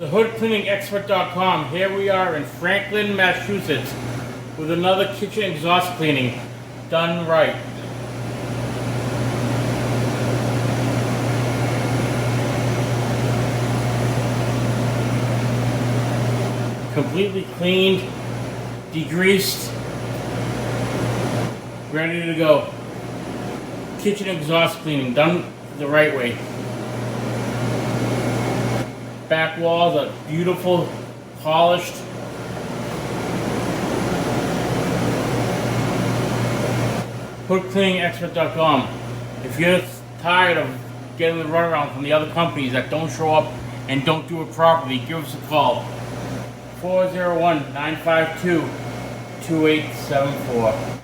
TheHoodCleaningExpert.com. Here we are in Franklin, Massachusetts with another kitchen exhaust cleaning done right. Completely cleaned, degreased, ready to go. Kitchen exhaust cleaning done the right way. Back walls are beautiful, polished. HoodCleaningExpert.com. If you're tired of getting the runaround from the other companies that don't show up and don't do it properly, give us a call. 401-952-2874.